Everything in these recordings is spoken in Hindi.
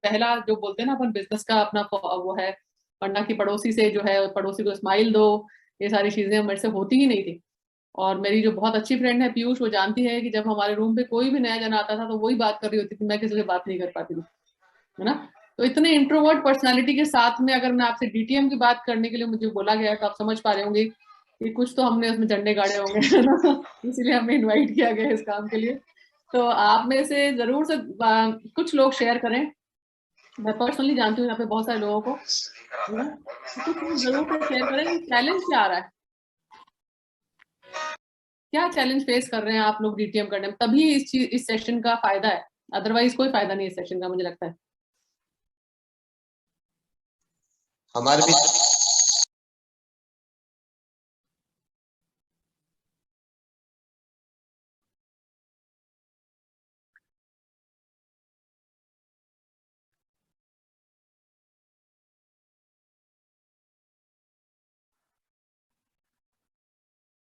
पहला जो बोलते हैं ना अपन बिजनेस का अपना वो है पढ़ना की पड़ोसी से जो है पड़ोसी को स्माइल दो, ये सारी चीजें मेरे से होती ही नहीं थी। और मेरी जो बहुत अच्छी फ्रेंड है पीयूष, वो जानती है कि जब हमारे रूम पे कोई भी नया जना आता था तो वही बात कर रही होती थी, मैं किसी से बात नहीं कर पाती थी, है ना। तो इतने इंट्रोवर्ट पर्सनालिटी के साथ में अगर मैं आपसे डीटीएम की बात करने के लिए मुझे बोला गया है तो आप समझ पा रहे होंगे कि कुछ तो हमने उसमें झंडे गाड़े होंगे, है ना। इसीलिए हमें इनवाइट किया गया है इस काम के लिए। तो आप में से जरूर से कुछ लोग शेयर करें। मैं पर्सनली जानती हूँ यहाँ पे बहुत सारे लोगों को, है ना। तो कुछ लोग जरूर से शेयर करें कि चैलेंज क्या आ रहा है, क्या चैलेंज फेस कर रहे हैं आप लोग डीटीएम करने में। तभी इस सेशन का फायदा है, अदरवाइज कोई फायदा नहीं है इस सेशन का, मुझे लगता है। हमारे भी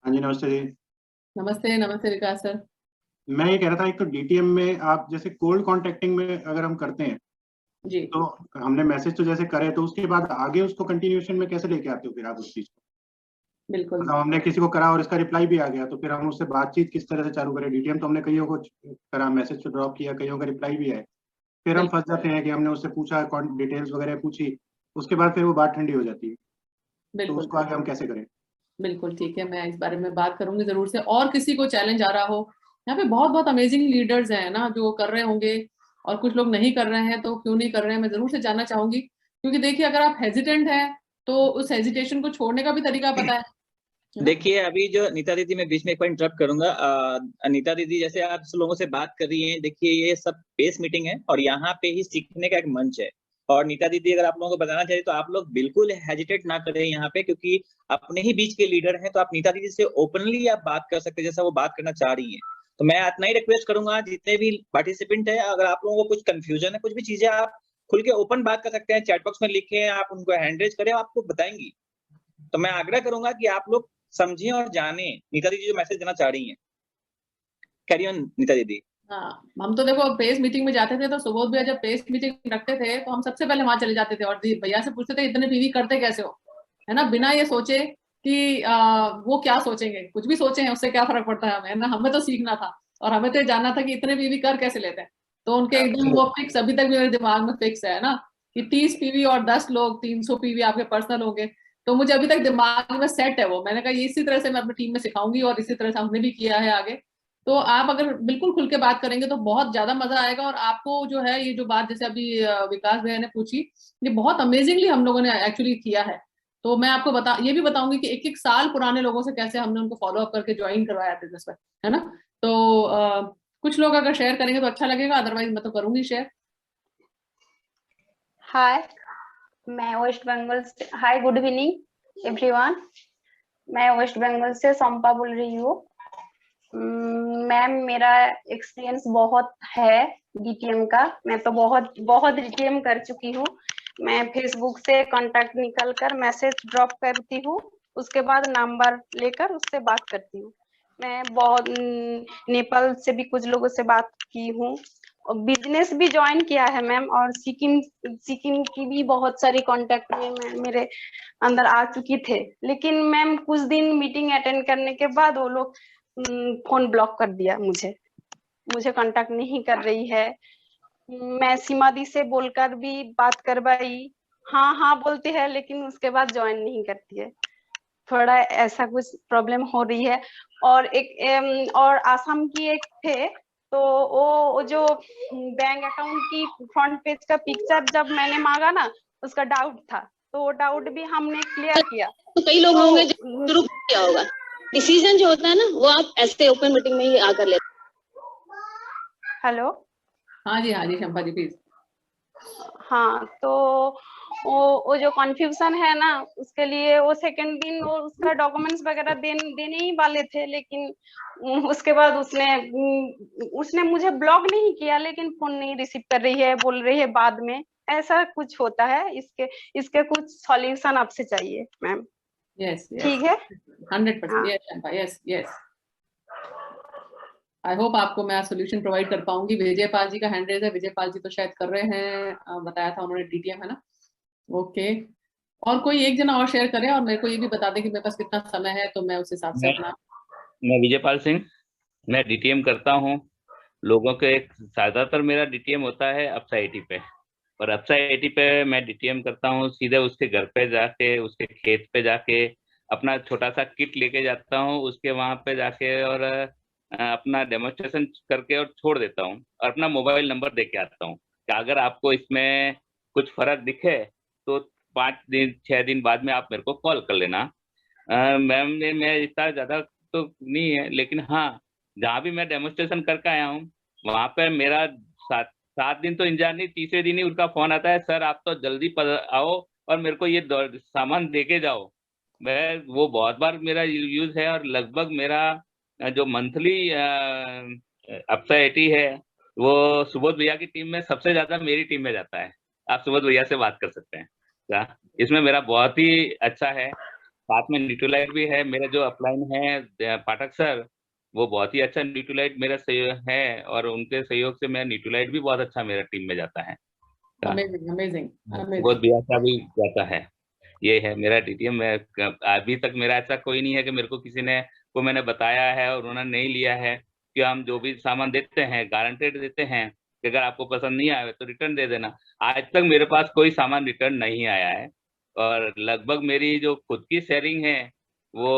हाँ जी, नमस्ते जी। नमस्ते नमस्ते विकास सर। मैं ये कह रहा था, एक तो डीटीएम में आप जैसे कोल्ड कॉन्टेक्टिंग में अगर हम करते हैं जी तो हमने मैसेज तो जैसे करे, तो उसके बाद आगे उसको कंटिन्यूएशन में कैसे लेके आते हो फिर आप उस चीज को? बिल्कुल। मतलब हमने किसी को करा और इसका रिप्लाई भी आ गया, तो फिर हम उससे बातचीत किस तरह से चालू करें? डीटीएम तो हमने कईयों को करा, मैसेज तो ड्रॉप किया, कईयों का रिप्लाई भी आए, फिर हम फंस जाते हैं कि हमने उससे पूछा, डिटेल्स वगैरह पूछी, उसके बाद फिर वो बात ठंडी हो जाती है। तो बिल्कुल उसको आगे हम कैसे करें? बिल्कुल ठीक है, मैं इस बारे में बात करूंगी जरूर से। और किसी को चैलेंज आ रहा हो, यहाँ पे बहुत बहुत अमेजिंग लीडर्स हैं ना जो कर रहे होंगे, और कुछ लोग नहीं कर रहे हैं, तो क्यों नहीं कर रहे हैं मैं जरूर से जानना चाहूंगी। क्योंकि देखिए अगर आप हेजिटेंट हैं तो उस हेजिटेशन को छोड़ने का भी तरीका पता है ना? देखिए अभी जो नीता दीदी, मैं बीच में एक बार इंटरप्ट करूंगा। नीता दीदी, जैसे आप लोगों से बात कर रही हैं, देखिए ये सब पेस मीटिंग है और यहाँ पे ही सीखने का एक मंच है। और नीता दीदी, अगर आप लोगों को बताना चाहिए तो आप लोग बिल्कुल हेजिटेट ना करें यहाँ पे, क्योंकि अपने ही बीच के लीडर हैं, तो आप नीता दीदी से ओपनली आप बात कर सकते हैं जैसा वो बात करना चाह रही है। तो मैं इतना ही रिक्वेस्ट करूंगा, जितने भी पार्टिसिपेंट है, अगर आप लोगों को कुछ कंफ्यूजन है, कुछ भी चीजें, आप खुल के ओपन बात कर सकते हैं, चैट बॉक्स में लिखें, आप उनको हैंड रेज करें, आपको बताएंगी। तो मैं आग्रह करूंगा कि आप लोग समझिए और जाने नीता दीदी जो मैसेज देना चाह रही हैं। कैरी ऑन नीता दीदी। हाँ, हम तो देखो पेस मीटिंग में जाते थे तो सुबोध भैया जब पेस मीटिंग रखते थे तो हम सबसे पहले वहां चले जाते थे और भैया से पूछते थे इतने पीवी करते कैसे हो, है ना। बिना ये सोचे कि वो क्या सोचेंगे, कुछ भी सोचे हैं उससे क्या फर्क पड़ता है हमें, है ना। हमें तो सीखना था और हमें तो जानना था कि इतने पीवी कर कैसे लेते हैं। तो उनके एकदम वो फिक्स अभी तक मेरे दिमाग में फिक्स है ना, कि 30 पीवी और 10 लोग 300 पीवी आपके पर्सनल होंगे। तो मुझे अभी तक दिमाग में सेट है वो, मैंने कहा ये इसी तरह से मैं अपनी टीम में सिखाऊंगी और इसी तरह से हमने भी किया है आगे। तो आप अगर बिल्कुल खुल के बात करेंगे तो बहुत ज्यादा मजा आएगा। और आपको जो है ये जो बात जैसे अभी विकास भैया ने पूछी, ये बहुत अमेजिंगली हम लोगों ने एक्चुअली किया है। तो मैं आपको ये भी बताऊंगी कि एक एक साल पुराने लोगों से कैसे हमने उनको फॉलो अप करके ज्वाइन करवाया बिजनेस में, है ना। तो कुछ लोग अगर शेयर करेंगे तो अच्छा लगेगा, अदरवाइज मैं तो करूंगी शेयर। हाय, मैं वेस्ट बंगाल से, हाय गुड इवनिंग एवरीवन। मैं वेस्ट बंगाल से संपा बोल रही हूँ। मैम, मेरा एक्सपीरियंस बहुत है डीटीएम का। मैं तो बहुत बहुत डीटीएम कर चुकी हूँ। मैं फेसबुक से कांटेक्ट निकल कर मैसेज ड्रॉप करती हूँ, उसके बाद नंबर लेकर उससे बात करती हूँ। मैं बहुत नेपाल से भी कुछ लोगों से बात की हूँ, बिजनेस भी ज्वाइन किया है मैम। और सिक्किम की भी बहुत सारी कांटेक्ट में मेरे अंदर आ चुकी थे। लेकिन मैम कुछ दिन मीटिंग अटेंड करने के बाद वो लोग फोन ब्लॉक कर दिया, मुझे कांटेक्ट नहीं कर रही है। मैं सीमा दी से बोलकर भी बात करवाई, हाँ हाँ बोलती है लेकिन उसके बाद ज्वाइन नहीं करती है। थोड़ा ऐसा कुछ प्रॉब्लम हो रही है। और एक और आसाम की एक थे, तो वो जो बैंक अकाउंट की फ्रंट पेज का पिक्चर जब मैंने मांगा ना, उसका डाउट था, तो वो डाउट भी हमने क्लियर किया। तो कई लोग होंगे जो शुरू किया होगा, डिसीजन जो होता है ना वो आप ऐसे ओपन मीटिंग में ही आकर लेते। हेलो, हाँ जी शंपा जी प्लीज। हाँ, तो वो जो कंफ्यूजन है ना, उसके लिए वो सेकंड दिन वो उसका डॉक्यूमेंट्स वगैरह देने ही वाले थे। लेकिन उसके बाद उसने मुझे ब्लॉक नहीं किया, लेकिन फोन नहीं रिसीव कर रही है, बोल रही है बाद में। ऐसा कुछ होता है। इसके कुछ सॉल्यूशन आपसे चाहिए मैम। यस ठीक है, 100%। Yes Shampa, yes yes. I hope आपको मैं सोल्यूशन प्रोवाइड कर पाऊंगी। विजय पाल जी का हैंड रेज है, विजय पाल जी तो शायद कर रहे हैं, बताया था उन्होंने DTM है ना। ओके, और कोई एक जना और शेयर करे और मेरे को ये भी बता दें कि मेरे पास कितना समय है, तो मैं उस हिसाब से अपना। मैं विजयपाल सिंह, मैं DTM करता हूँ लोगों के। ज्यादातर मेरा DTM होता है अप्सा IT पे, और अप्सा IT पे मैं DTM करता हूँ सीधे उसके घर पे जाके, उसके खेत पे जाके अपना छोटा सा किट लेके जाता हूँ उसके वहां पे जाके, और अपना डेमोन्स्ट्रेशन करके और छोड़ देता हूँ, और अपना मोबाइल नंबर दे के आता हूँ कि अगर आपको इसमें कुछ फर्क दिखे तो 5 दिन 6 दिन बाद में आप मेरे को कॉल कर लेना। मैम ने मैं इतना ज्यादा तो नहीं है, लेकिन हाँ जहाँ भी मैं डेमोन्स्ट्रेशन करके आया हूँ वहां पे मेरा 7 दिन तो इंतजार नहीं, तीसरे दिन ही उनका फोन आता है, सर आप तो जल्दी आओ और मेरे को ये सामान दे के जाओ। मैं वो बहुत बार मेरा यूज है, और लगभग मेरा जो मंथली अप्सा IT है वो सुबोध भैया की टीम में सबसे ज्यादा मेरी टीम में जाता है। आप सुबोध भैया से बात कर सकते हैं क्या? इसमें मेरा बहुत ही अच्छा है। साथ में न्यूट्रीलाइट भी है, मेरे जो अपलाइन है पाठक सर, वो बहुत ही अच्छा न्यूट्रीलाइट मेरा है, और उनके सहयोग से मैं न्यूट्रीलाइट भी बहुत अच्छा मेरा टीम में जाता है। अमेजिंग अमेजिंग बहुत अमेजिंग। भैया का भी जाता है। ये है मेरा DTM। मैं अभी तक मेरा ऐसा कोई नहीं है कि मेरे को किसी ने को मैंने बताया है और उन्होंने नहीं लिया है, कि हम जो भी सामान देते हैं गारंटेड देते हैं कि अगर आपको पसंद नहीं आया तो रिटर्न दे देना। आज तक मेरे पास कोई सामान रिटर्न नहीं आया है, और लगभग मेरी जो खुद की शेयरिंग है वो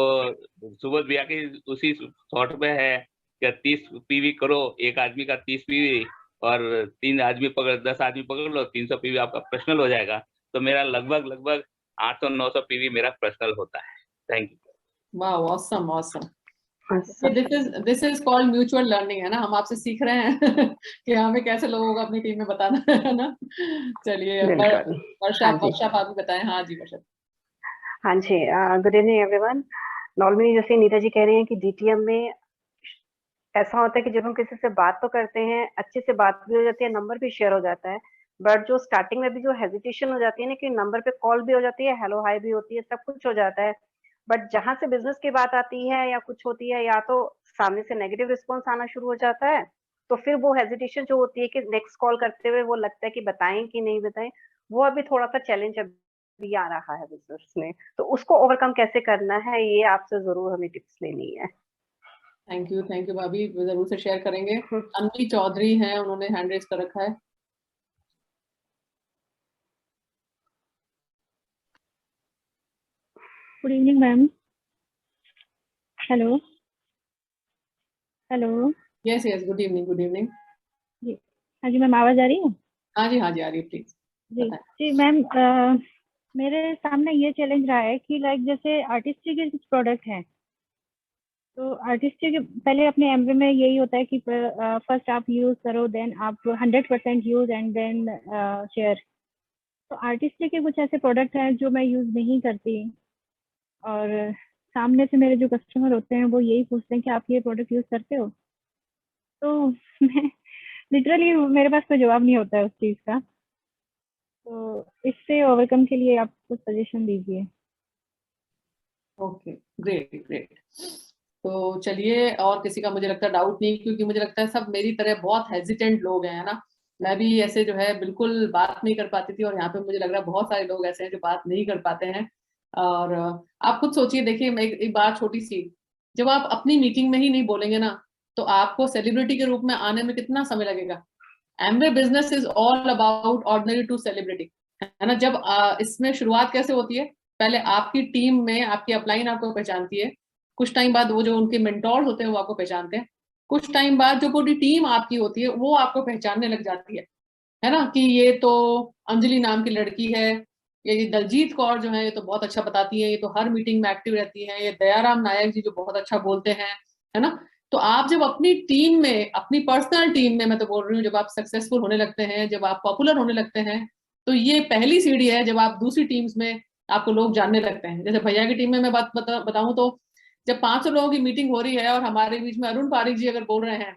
सुबोध भैया की उसी थॉट पे है कि 30 PV करो, एक आदमी का 30 PV, और 10 आदमी पकड़ लो, 300 PV आपका पर्सनल हो जाएगा। तो मेरा लगभग 800-900 PV मेरा पर्सनल होता है। Thank you. वाह, awesome awesome. This is called mutual learning, है ना, हम आपसे सीख रहे हैं कि हमें कैसे लोगों को अपनी टीम में बताना है ना। चलिए वर्षा, आप भी बताएं। हाँ जी वर्षा। हाँ जी, गुड इवनिंग एवरीवन। नॉर्मली जैसे नीता जी कह रही हैं कि DTM में ऐसा होता है कि जब हम किसी से बात तो करते हैं, अच्छे से बात भी हो जाती है, नंबर भी शेयर हो जाता है, बट जो स्टार्टिंग में भी जो हेजिटेशन हो जाती है ना कि नंबर पे कॉल भी हो जाती है, हेलो हाय भी होती है, सब कुछ हो जाता है, बट जहां से बिजनेस की बात आती है या कुछ होती है, या तो सामने से नेगेटिव रिस्पॉन्स आना शुरू हो जाता है, तो फिर वो हेजिटेशन जो होती है कि नेक्स्ट कॉल करते हुए वो लगता है कि बताएं कि नहीं बताएं, वो अभी थोड़ा सा चैलेंज अभी आ रहा है बिजनेस में। तो उसको ओवरकम कैसे करना है, ये आपसे जरूर हमें टिप्स लेनी है। थैंक यू भाभी, जरूर से शेयर करेंगे। अन्वी चौधरी हैं, उन्होंने हैंड रेज कर रखा है। Good evening ma'am. Hello hello. Yes yes, good evening good evening. जी हाँ जी मैम, आवाज आ रही है? हाँ जी आ रही है, प्लीज जी जी मैम। मेरे सामने ये चैलेंज रहा है कि लाइक जैसे आर्टिस्ट्री के कुछ प्रोडक्ट हैं, तो आर्टिस्ट्री के पहले अपने एमवे में यही होता है कि फर्स्ट आप यूज करो, देन आप 100% यूज एंड देन शेयर। तो आर्टिस्ट्री के कुछ ऐसे प्रोडक्ट हैं जो मैं यूज नहीं करती, और सामने से मेरे जो कस्टमर होते हैं वो यही पूछते हैं कि आप ये प्रोडक्ट यूज करते हो, तो मैं लिटरली मेरे पास कोई जवाब नहीं होता है उस चीज का। तो इससे ओवरकम के लिए आप कुछ सजेशन दीजिए। Okay, great great. तो चलिए, और किसी का मुझे लगता है डाउट नहीं, क्योंकि मुझे लगता है सब मेरी तरह बहुत हेजिटेंट लोग हैं, है ना। मैं भी ऐसे जो है बिल्कुल बात नहीं कर पाती थी, और यहाँ पे मुझे लग रहा है बहुत सारे लोग ऐसे हैं जो बात नहीं कर पाते हैं। और आप खुद सोचिए, देखिए मैं एक बात छोटी सी, जब आप अपनी मीटिंग में ही नहीं बोलेंगे ना, तो आपको सेलिब्रिटी के रूप में आने में कितना समय लगेगा। Amway business is all about ordinary to celebrity, है ना। जब इसमें शुरुआत कैसे होती है, पहले आपकी टीम में आपकी अपलाइन आपको पहचानती है, कुछ टाइम बाद वो जो उनके मेंटोर्स होते हैं वो आपको पहचानते हैं, कुछ टाइम बाद जो पूरी टीम आपकी होती है वो आपको पहचानने लग जाती है ना, कि ये तो अंजलि नाम की लड़की है, ये दलजीत कौर जो है ये तो बहुत अच्छा बताती है, ये तो हर मीटिंग में एक्टिव रहती है, ये दयाराम नायक जी जो बहुत अच्छा बोलते हैं, है ना। तो आप जब अपनी टीम में, अपनी पर्सनल टीम में मैं तो बोल रही हूँ, जब आप सक्सेसफुल होने लगते हैं, जब आप पॉपुलर होने लगते हैं, तो ये पहली सीढ़ी है जब आप दूसरी टीम्स में आपको लोग जानने लगते हैं। जैसे भैया की टीम में मैं बात बताऊं तो जब 500 लोगों की मीटिंग हो रही है और हमारे बीच में अरुण पारिक जी अगर बोल रहे हैं,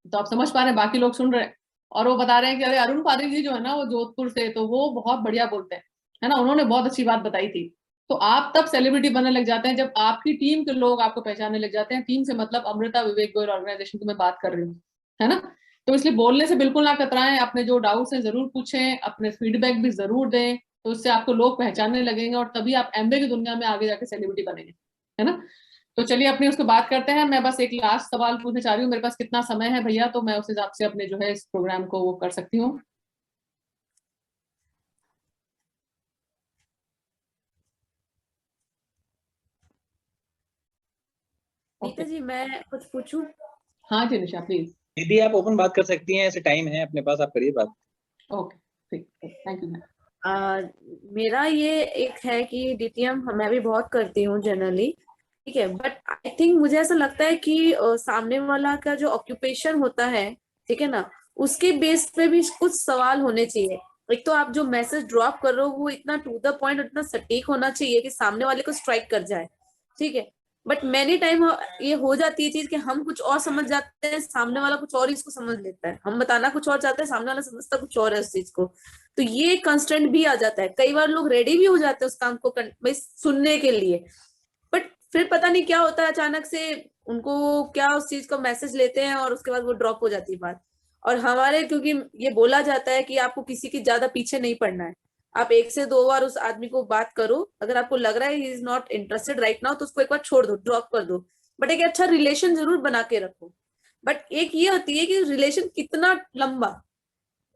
तो आप समझ पा रहे हैं बाकी लोग सुन रहे हैं, और वो बता रहे हैं कि अरे अरुण पारिक जी जो है ना वो जोधपुर से, तो वो बहुत बढ़िया बोलते हैं, है ना, उन्होंने बहुत अच्छी बात बताई थी। तो आप तब सेलिब्रिटी बनने लग जाते हैं जब आपकी टीम के लोग आपको पहचानने लग जाते हैं। टीम से मतलब अमृता विवेक गोयल ऑर्गेनाइजेशन की मैं बात कर रही हूँ, है ना। तो इसलिए बोलने से बिल्कुल ना कतराएं, अपने जो डाउट्स हैं जरूर पूछें, अपने फीडबैक भी जरूर दें, तो उससे आपको लोग पहचानने लगेंगे और तभी आप एमबीए की दुनिया में आगे जाके सेलिब्रिटी बनेंगे, है ना। तो चलिए अपनी उसको बात करते हैं। मैं बस एक लास्ट सवाल पूछना चाह रही हूँ, मेरे पास कितना समय है भैया, तो मैं उस हिसाब से अपने जो है इस प्रोग्राम को वो कर सकती हूँ। नीता जी मैं कुछ पूछूं? हाँ जी निशा प्लीज। दीदी आप ओपन बात कर सकती हैं, ऐसे टाइम है अपने पास, आप करिए बात। ओके ठीक, थैंक यू। मेरा ये एक है कि डीटीएम मैं भी बहुत करती हूँ जनरली, ठीक है, बट आई थिंक मुझे ऐसा लगता है कि सामने वाला का जो ऑक्यूपेशन होता है, ठीक है ना, उसके बेस पे भी कुछ सवाल होने चाहिए। एक तो आप जो मैसेज ड्रॉप कर रहे हो वो इतना टू द पॉइंट, इतना सटीक होना चाहिए कि सामने वाले को स्ट्राइक कर जाए, ठीक है। बट मैनी टाइम ये हो जाती है चीज कि हम कुछ और समझ जाते हैं, सामने वाला कुछ और इसको समझ लेता है, हम बताना कुछ और चाहते हैं, सामने वाला समझता कुछ और है उस चीज को। तो ये कंस्ट्रेंट भी आ जाता है, कई बार लोग रेडी भी हो जाते हैं उस काम को भाई सुनने के लिए, बट फिर पता नहीं क्या होता है, अचानक से उनको क्या उस चीज का मैसेज लेते हैं और उसके बाद वो ड्रॉप हो जाती है बात। और हमारे क्योंकि ये बोला जाता है कि आपको किसी की ज्यादा पीछे नहीं पड़ना है, आप 1 से 2 बार उस आदमी को बात करो, अगर आपको लग रहा है he is not interested right now तो उसको एक बार छोड़ दो, ड्रॉप कर दो, बट एक अच्छा रिलेशन जरूर बना के रखो। बट एक ये होती है कि रिलेशन कितना लंबा,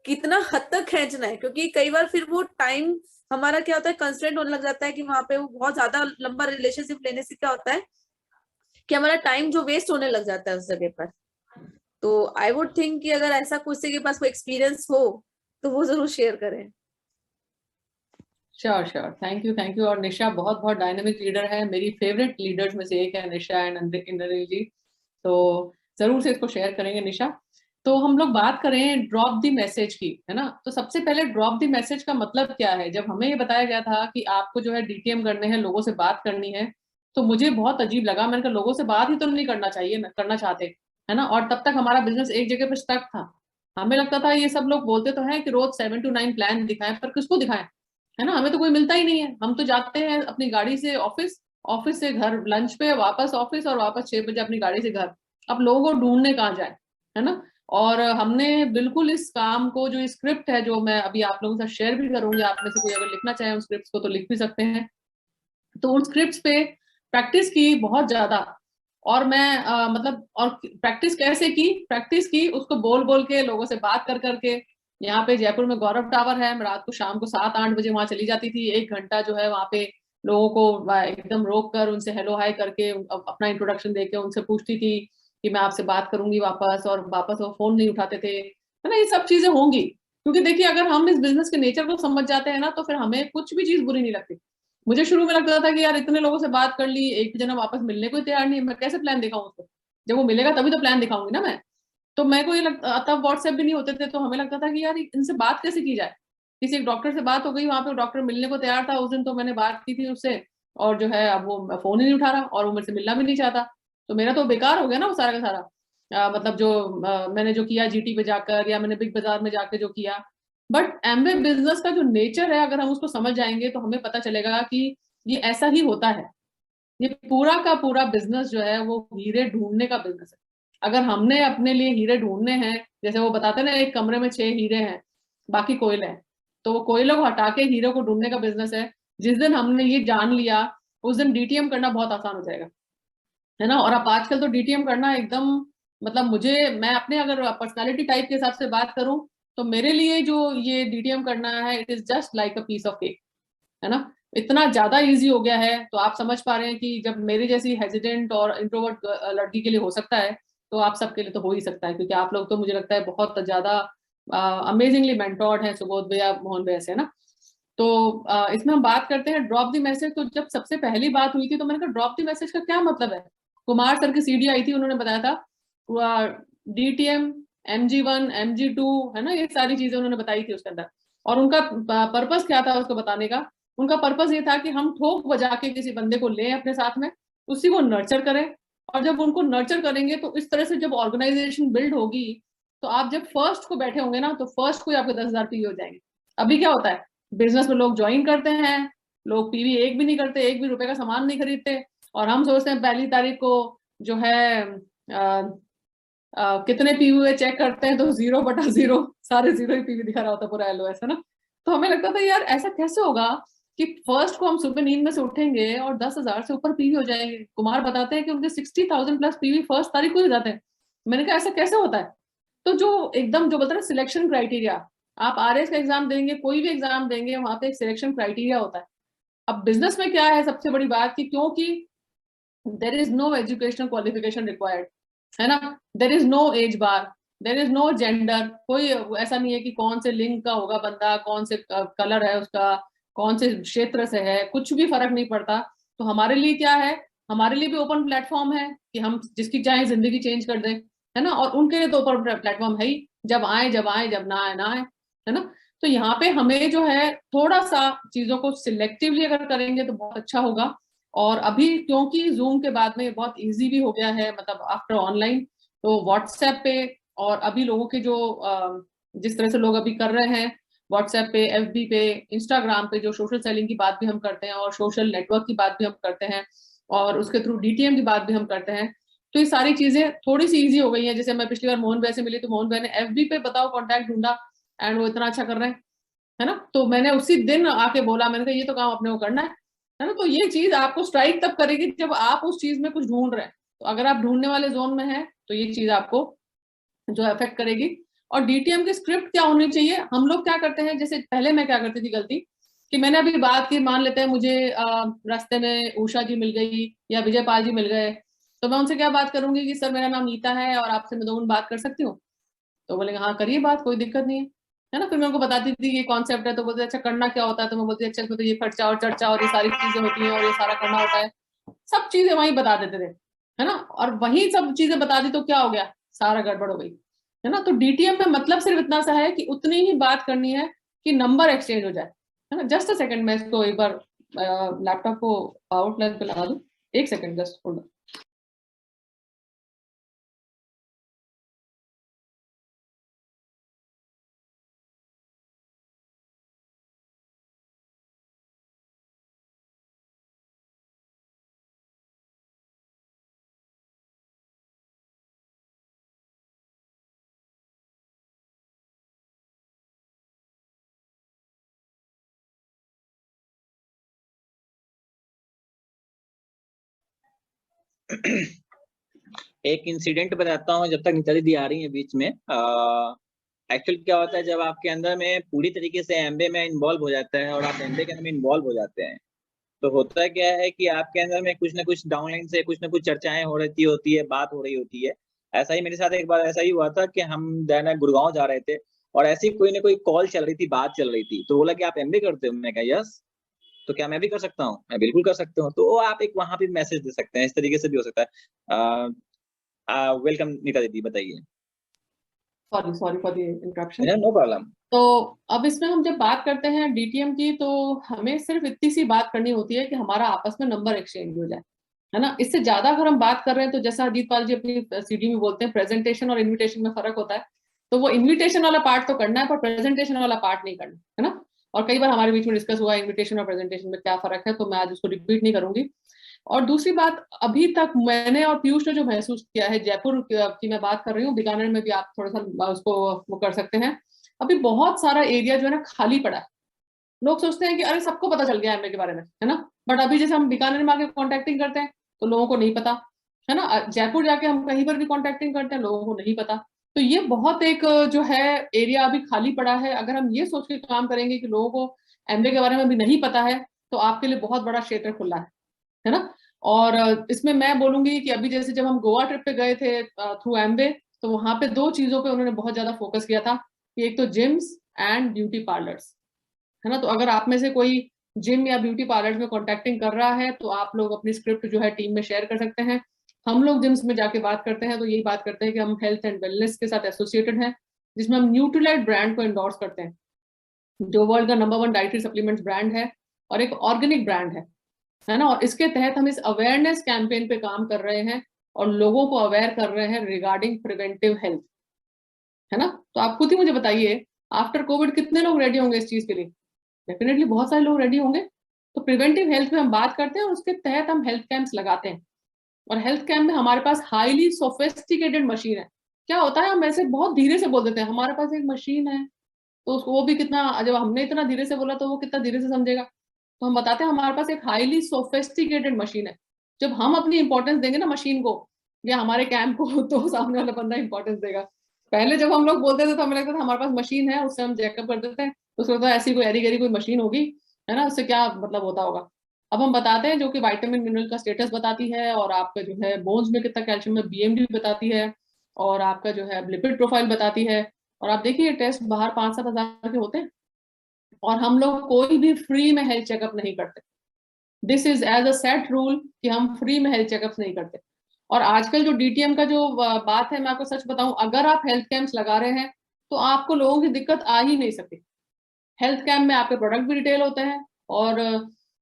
कितना हद तक खींचना है, क्योंकि कई बार फिर वो टाइम हमारा क्या होता है कंस्ट्रेंट होने लग जाता है कि वहां पे वो बहुत ज्यादा लंबा रिलेशनशिप लेने से क्या होता है कि हमारा टाइम जो वेस्ट होने लग जाता है उस जगह पर। तो आई वुड थिंक कि अगर ऐसा किसी के पास कोई एक्सपीरियंस हो तो वो जरूर शेयर करें। Sure sure, thank you. और निशा बहुत बहुत डायनेमिक लीडर है, मेरी फेवरेट लीडर्स में से एक है निशा एंड इंद्रनील जी, तो जरूर से इसको शेयर करेंगे निशा। तो हम लोग बात करें ड्रॉप द मैसेज की, है ना। तो सबसे पहले ड्रॉप द मैसेज का मतलब क्या है। जब हमें ये बताया गया था कि आपको जो है डीटीएम करने हैं, लोगों से बात करनी है, तो मुझे बहुत अजीब लगा। मैंने कहा लोगों से बात ही तो नहीं करना चाहिए ना, करना चाहते, है ना। और तब तक हमारा बिजनेस एक जगह पे स्टक था। हमें लगता था ये सब लोग बोलते तो हैं कि रोज 7 to 9 प्लान दिखाएं, पर किसको दिखाएं, है ना। हमें तो कोई मिलता ही नहीं है। हम तो जाते हैं अपनी गाड़ी से ऑफिस, ऑफिस से घर, लंच पे वापस ऑफिस, और वापस 6 बजे अपनी गाड़ी से घर। अब लोगों को ढूंढने कहाँ जाए, है ना। और हमने बिल्कुल इस काम को, जो स्क्रिप्ट है जो मैं अभी आप लोगों के साथ शेयर भी करूंगी, आप में से कोई अगर लिखना चाहे उन स्क्रिप्ट को तो लिख भी सकते हैं, तो उन स्क्रिप्ट पे प्रैक्टिस की बहुत ज्यादा। और मैं मतलब, और प्रैक्टिस कैसे की, प्रैक्टिस की उसको बोल बोल के, लोगों से बात कर करके। यहाँ पे जयपुर में गौरव टावर है, मैं रात को शाम को 7-8 बजे वहां चली जाती थी, 1 घंटा जो है वहां पे लोगों को एकदम रोक कर उनसे हेलो हाय करके अपना इंट्रोडक्शन देके उनसे पूछती थी कि मैं आपसे बात करूंगी वापस, और वापस वो फोन नहीं उठाते थे, है ना। ये सब चीजें होंगी, क्योंकि देखिए अगर हम इस बिजनेस के नेचर को समझ जाते हैं ना, तो फिर हमें कुछ भी चीज बुरी नहीं लगती। मुझे शुरू में लगता था कि यार इतने लोगों से बात कर ली, एक जना वापस मिलने को तैयार नहीं है, मैं कैसे प्लान दिखाऊं उसको। जब वो मिलेगा तभी तो प्लान दिखाऊंगी ना मैं। तो मेरे को ये लगता, तब व्हाट्सएप भी नहीं होते थे, तो हमें लगता था कि यार इनसे बात कैसे की जाए। किसी एक डॉक्टर से बात हो गई, वहां पे डॉक्टर मिलने को तैयार था उस दिन, तो मैंने बात की थी उससे, और जो है अब वो फोन ही नहीं उठा रहा और वो मेरे से मिलना भी नहीं चाहता। तो मेरा तो बेकार हो गया ना वो सारा का सारा। मतलब जो मैंने जो किया जीटी पे जाकर, या मैंने बिग बाजार में जाकर जो किया। बट एमवे बिजनेस का जो नेचर है, अगर हम उसको समझ जाएंगे तो हमें पता चलेगा कि ये ऐसा ही होता है। ये पूरा का पूरा बिजनेस जो है वो हीरे ढूंढने का बिजनेस है। अगर हमने अपने लिए हीरे ढूंढने हैं, जैसे वो बताते हैं ना, एक कमरे में 6 हीरे हैं, बाकी कोयले हैं, तो वो कोयले को हटा के हीरे को ढूंढने का बिजनेस है। जिस दिन हमने ये जान लिया, उस दिन डीटीएम करना बहुत आसान हो जाएगा, है ना। और अब आजकल तो डीटीएम करना एकदम, मतलब मैं अपने अगर पर्सनालिटी टाइप के हिसाब से बात करूं, तो मेरे लिए जो ये डीटीएम करना है, it is just like a piece of cake, है ना। इतना ज्यादा इजी हो गया है। तो आप समझ पा रहे हैं कि जब मेरी जैसी हेजिडेंट और इंट्रोवर्ट लड़की के लिए हो सकता है, तो आप सबके लिए तो हो ही सकता है, क्योंकि आप लोग तो मुझे लगता है बहुत ज्यादा अमेजिंगली मेंटोर्ड हैं सुबोध भैया, मोहन भैया से ना। तो इसमें हम बात करते हैं ड्रॉप द मैसेज। तो जब सबसे पहली बात हुई थी, तो मैंने कहा ड्रॉप द मैसेज का क्या मतलब है। कुमार सर की सीडी आई थी, उन्होंने बताया था डीटीएम, MG1, MG2, है ना, ये सारी चीजें उन्होंने बताई थी उसके अंदर। और उनका पर्पस क्या था उसको बताने का। उनका पर्पस ये था कि हम ठोक बजा के किसी बंदे को लें अपने साथ में, उसी को नर्चर करें, और जब उनको नर्चर करेंगे तो इस तरह से जब ऑर्गेनाइजेशन बिल्ड होगी, तो आप जब फर्स्ट को बैठे होंगे ना, तो फर्स्ट को ही आपके 10,000 पी हो जाएंगे। अभी क्या होता है, बिजनेस में लोग ज्वाइन करते हैं, लोग पीवी एक भी नहीं करते, 1 भी रुपए का सामान नहीं खरीदते, और हम सोचते हैं 1 तारीख को जो है कितने पीवी हुए चेक करते हैं तो 0/0 सारे 0 ही पीवी दिखा रहा होता पूरा LOS, है ना। तो हमें लगता था यार ऐसा कैसे होगा कि फर्स्ट को हम सुबह नींद में से उठेंगे और 10,000 से ऊपर पीवी हो जाएंगे। कुमार बताते हैं कि उनके 60,000 प्लस पीवी फर्स्ट तारीख को हो जाते हैं। मैंने कहा ऐसा कैसे होता है? तो जो एकदम जो बोलते हैं सिलेक्शन क्राइटेरिया, आप RS का एग्जाम देंगे, कोई भी एग्जाम देंगे, वहां पे एक सिलेक्शन क्राइटेरिया होता है। अब बिजनेस में क्या है सबसे बड़ी बात कि क्योंकि there is no educational qualification required, है ना, there is no age bar, there is no gender, कोई ऐसा नहीं है कि कौन से लिंग का होगा बंदा, कौन से कलर है उसका, कौन से क्षेत्र से है, कुछ भी फर्क नहीं पड़ता। तो हमारे लिए क्या है, हमारे लिए भी ओपन प्लेटफॉर्म है कि हम जिसकी चाहे जिंदगी चेंज कर दें, है ना, और उनके लिए तो ओपन प्लेटफॉर्म है ही, जब आए, जब ना आए ना आए, है ना। तो यहाँ पे हमें जो है थोड़ा सा चीजों को सिलेक्टिवली अगर करेंगे तो बहुत अच्छा होगा। और अभी क्योंकि जूम के बाद में बहुत इजी भी हो गया है, मतलब आफ्टर ऑनलाइन, तो व्हाट्सएप पे, और अभी लोगों के जो जिस तरह से लोग अभी कर रहे हैं व्हाट्सएप पे, FB पे, इंस्टाग्राम पे जो सोशल सेलिंग की बात भी हम करते हैं और सोशल नेटवर्क की बात भी हम करते हैं और उसके थ्रू DTM की बात भी हम करते हैं, तो ये सारी चीजें थोड़ी सी इजी हो गई हैं। जैसे मैं पिछली बार मोहन भाई से मिली तो मोहन भाई ने FB पे बताओ कॉन्टैक्ट ढूंढा एंड वो इतना अच्छा कर रहे हैं, है ना। तो मैंने उसी दिन आके बोला, मैंने कहा ये तो काम अपने को करना है ना। तो ये चीज आपको स्ट्राइक तब करेगी जब आप उस चीज में कुछ ढूंढ रहे हैं। तो अगर आप ढूंढने वाले जोन में हैं तो ये चीज आपको जो अफेक्ट करेगी। और DTM की स्क्रिप्ट क्या होनी चाहिए, हम लोग क्या करते हैं, जैसे पहले मैं क्या करती थी गलती कि मैंने अभी बात की, मान लेते हैं मुझे रास्ते में उषा जी मिल गई या विजय पाल जी मिल गए, तो मैं उनसे क्या बात करूंगी कि सर मेरा नाम नीता है और आपसे मैं 2 मिनट बात कर सकती हूँ। तो बोलेंगे हाँ करिए बात, कोई दिक्कत नहीं है ना। फिर मैं उनको बताती थी ये कॉन्सेप्ट है, तो बोलते अच्छा करना क्या होता है, तो मैं बोलती अच्छा तो ये खर्चा और चर्चा और ये सारी चीजें होती हैं और ये सारा करना होता है, सब चीजें वहीं बता देते थे, है ना। और वहीं सब चीजें बता दी तो क्या हो गया, सारा गड़बड़ हो गई, है ना। तो DTM में मतलब सिर्फ इतना सा है कि उतनी ही बात करनी है कि नंबर एक्सचेंज हो जाए, है ना। जस्ट अ सेकंड, मैं इसको एक बार लैपटॉप को पावर प्लग पे लगा दूं, 1 सेकंड जस्ट होल्ड। एक इंसिडेंट बताता हूँ जब तक नीता दीदी आ रही है बीच में। एक्चुअली क्या होता है जब आपके अंदर में पूरी तरीके से MBA में इन्वॉल्व हो जाता है और आप MBA के अंदर में इन्वॉल्व हो जाते हैं, तो होता क्या है कि आपके अंदर में कुछ ना कुछ डाउनलाइन से कुछ ना कुछ चर्चाएं हो रही होती है, बात हो रही होती है। ऐसा ही मेरे साथ एक बार ऐसा ही हुआ था कि हम गुड़गांव जा रहे थे और ऐसी कोई ना कोई कॉल चल रही थी, बात चल रही थी, तो बोला कि आप MBA करते हो, मैं कहा यस, तो क्या मैं भी कर सकता हूँ, मैं बिल्कुल कर सकता हूँ। तो आप एक वहां पे मैसेज दे सकते हैं, इस तरीके से भी हो सकता है। वेलकम नीता दीदी, बताइए। Sorry for the interruption. No problem. तो अब इसमें हम जब बात करते हैं DTM की, तो हमें सिर्फ इतनी सी बात करनी होती है कि हमारा आपस में नंबर एक्सचेंज हो जाए, है ना। इससे ज्यादा अगर हम बात कर रहे हैं तो जैसा अजीत पाल जी अपनी CD में बोलते हैं, प्रेजेंटेशन और इन्विटेशन में फर्क होता है। तो वो इन्विटेशन वाला पार्ट तो करना है पर प्रेजेंटेशन वाला पार्ट नहीं करना, है ना। और कई बार हमारे बीच में डिस्कस हुआ इन्विटेशन और प्रेजेंटेशन में क्या फर्क है, तो मैं आज उसको रिपीट नहीं करूंगी। और दूसरी बात, अभी तक मैंने और पीयूष ने जो महसूस किया है, जयपुर की मैं बात कर रही हूँ, बीकानेर में भी आप थोड़ा सा उसको वो कर सकते हैं, अभी बहुत सारा एरिया जो है ना खाली पड़ा है। लोग सोचते हैं कि अरे सबको पता चल गया MBA के बारे में, है ना, बट अभी जैसे हम बीकानेर में आके कॉन्टेक्टिंग करते हैं तो लोगों को नहीं पता, है ना। जयपुर जाके हम कहीं पर भी कॉन्टेक्टिंग करते हैं, लोगों को नहीं पता। तो ये बहुत एक जो है एरिया अभी खाली पड़ा है। अगर हम ये सोच के काम करेंगे कि लोगों को MBA के बारे में अभी नहीं पता है, तो आपके लिए बहुत बड़ा क्षेत्र खुला है ना। और इसमें मैं बोलूंगी कि अभी जैसे जब हम गोवा ट्रिप पे गए थे थ्रू MBA, तो वहां पे 2 चीजों पे उन्होंने बहुत ज्यादा फोकस किया था कि एक तो जिम्स एंड ब्यूटी पार्लर्स, है ना। तो अगर आप में से कोई जिम या ब्यूटी पार्लर्स में कॉन्टेक्टिंग कर रहा है तो आप लोग अपनी स्क्रिप्ट जो है टीम में शेयर कर सकते हैं। हम लोग जिम्स में जाके बात करते हैं तो यही बात करते हैं कि हम हेल्थ एंड वेलनेस के साथ एसोसिएटेड हैं, जिसमें हम न्यूट्रीलाइट ब्रांड को एंडोर्स करते हैं, जो वर्ल्ड का नंबर 1 डाइटरी सप्लीमेंट्स ब्रांड है और एक ऑर्गेनिक ब्रांड है ना। और इसके तहत हम इस अवेयरनेस कैंपेन पे काम कर रहे हैं और लोगों को अवेयर कर रहे हैं रिगार्डिंग प्रिवेंटिव हेल्थ, है ना। तो आप खुद ही मुझे बताइए आफ्टर कोविड कितने लोग रेडी होंगे इस चीज के लिए? डेफिनेटली बहुत सारे लोग रेडी होंगे, तो प्रिवेंटिव हेल्थ में हम बात करते हैं और उसके तहत हम हेल्थ कैंप्स लगाते हैं। और हेल्थ कैंप में हमारे पास हाईली सोफिस्टिकेटेड मशीन है। क्या होता है, हम ऐसे बहुत धीरे से बोल देते हैं हमारे पास एक मशीन है, तो उसको वो भी कितना, जब हमने इतना धीरे से बोला तो वो कितना धीरे से समझेगा। तो हम बताते हैं हमारे पास एक हाईली सोफिस्टिकेटेड मशीन है। जब हम अपनी इंपॉर्टेंस देंगे ना मशीन को या हमारे कैंप को, तो सामने वाला बंदा इंपॉर्टेंस देगा। पहले जब हम लोग बोलते थे तो हमें लगता था हमारे पास मशीन है, उससे हम चेकअप कर देते हैं, उसको लगता है ऐसी कोई एरी गरी कोई मशीन होगी, है ना, उससे क्या मतलब होता होगा। अब हम बताते हैं जो कि विटामिन मिनरल का स्टेटस बताती है, और आपका जो है बोन्स में कितना कैल्शियम है, BMD बताती है, और आपका जो है लिपिड प्रोफाइल बताती है। और आप देखिए टेस्ट बाहर 5-7 हजार के होते हैं, और हम लोग कोई भी फ्री में हेल्थ चेकअप नहीं करते। This is as a set rule कि हम फ्री में हेल्थ चेकअप नहीं करते। और आजकल जो DTM का जो बात है, मैं आपको सच बताऊं, अगर आप हेल्थ कैंप्स लगा रहे हैं तो आपको लोगों की दिक्कत आ ही नहीं सकती। हेल्थ कैंप में आपके प्रोडक्ट भी रिटेल होते हैं। और